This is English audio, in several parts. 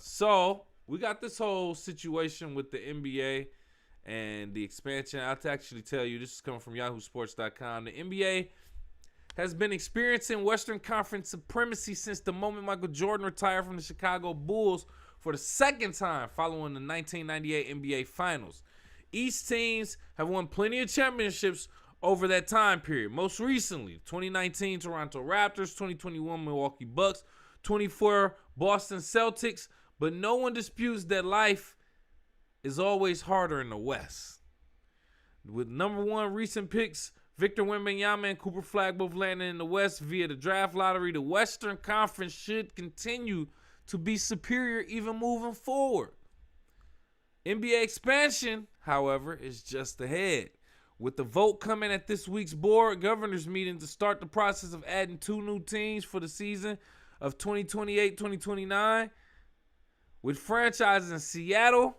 So we got this whole situation with the NBA and the expansion. I'll actually tell you, this is coming from yahoosports.com. The NBA has been experiencing Western Conference supremacy since the moment Michael Jordan retired from the Chicago Bulls for the second time following the 1998 NBA Finals. East teams have won plenty of championships over that time period. Most recently, 2019 Toronto Raptors, 2021 Milwaukee Bucks, 24 Boston Celtics, but no one disputes that life is always harder in the West. With number one recent picks, Victor Wembanyama and Cooper Flag both landing in the West via the draft lottery, the Western Conference should continue to be superior even moving forward. NBA expansion, however, is just ahead. With the vote coming at this week's board governors meeting to start the process of adding 2 new teams for the season of 2028-2029, with franchises in Seattle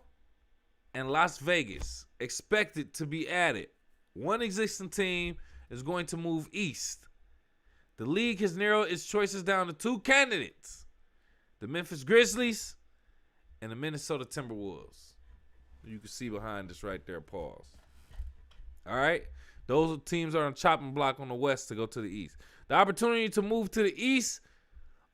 and Las Vegas expected to be added. One existing team is going to move east. The league has narrowed its choices down to 2 candidates: the Memphis Grizzlies and the Minnesota Timberwolves. You can see behind us right there, pause. All right? Those teams are on chopping block on the west to go to the east. The opportunity to move to the east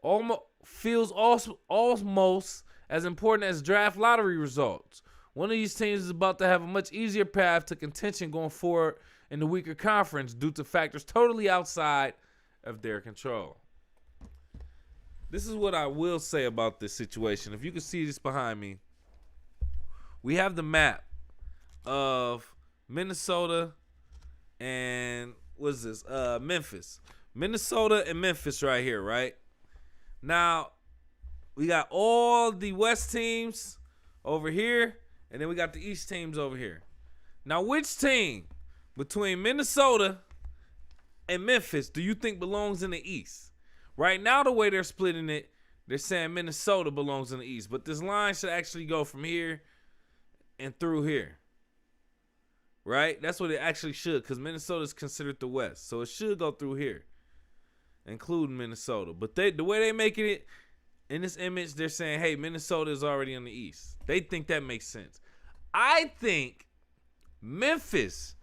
almost feels almost as important as draft lottery results. One of these teams is about to have a much easier path to contention going forward in the weaker conference due to factors totally outside of their control. This is what I will say about this situation. If you can see this behind me, we have the map of Minnesota and what's this? Memphis. Minnesota and Memphis right here, right? Now, we got all the West teams over here, and then we got the East teams over here. Now, which team between Minnesota and Memphis do you think belongs in the East? Right now, the way they're splitting it, they're saying Minnesota belongs in the East. But this line should actually go from here and through here. Right? That's what it actually should, because Minnesota is considered the West. So it should go through here, including Minnesota. But the way they making it in this image, they're saying, hey, Minnesota is already in the East. They think that makes sense. I think Memphis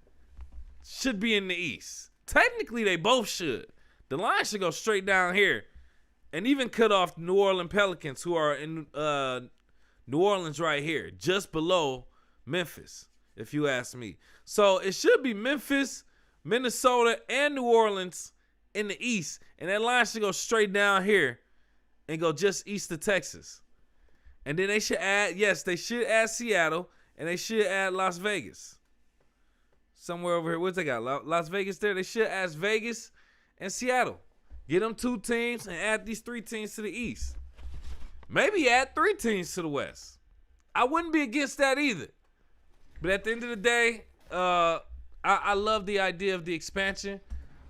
should be in the East. Technically, they both should. The line should go straight down here and even cut off New Orleans Pelicans, who are in New Orleans right here, just below Memphis, if you ask me. So it should be Memphis, Minnesota, and New Orleans in the East. And that line should go straight down here and go just east of Texas. And then they should add, yes, they should add Seattle, and they should add Las Vegas. Somewhere over here. What's they got? Las Vegas there? They should add Vegas and Seattle. Get them 2 teams and add these 3 teams to the East. Maybe add 3 teams to the West. I wouldn't be against that either. But at the end of the day, I love the idea of the expansion.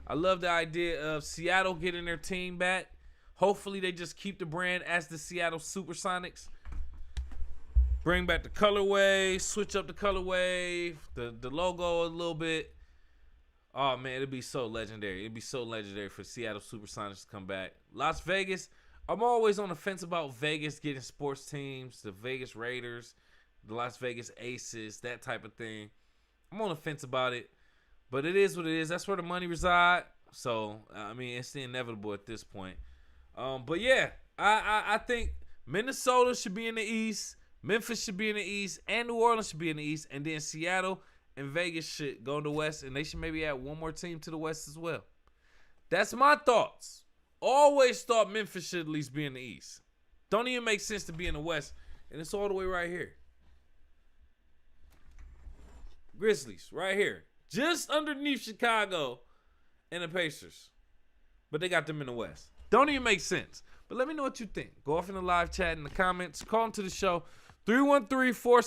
I love the idea of Seattle getting their team back. Hopefully they just keep the brand as the Seattle Supersonics. Bring back the colorway, switch up the colorway, the logo a little bit. Oh, man, it'd be so legendary. It'd be so legendary for Seattle Supersonics to come back. Las Vegas, I'm always on the fence about Vegas getting sports teams, the Vegas Raiders, the Las Vegas Aces, that type of thing. I'm on the fence about it, but it is what it is. That's where the money resides. So, I mean, it's the inevitable at this point. But, yeah, I think Minnesota should be in the East. Memphis should be in the East, and New Orleans should be in the East, and then Seattle and Vegas should go in the West, and they should maybe add one more team to the West as well. That's my thoughts. Always thought Memphis should at least be in the East. Don't even make sense to be in the West, and it's all the way right here. Grizzlies, right here. Just underneath Chicago and the Pacers. But they got them in the West. Don't even make sense. But let me know what you think. Go off in the live chat in the comments. Call into the show. 313-4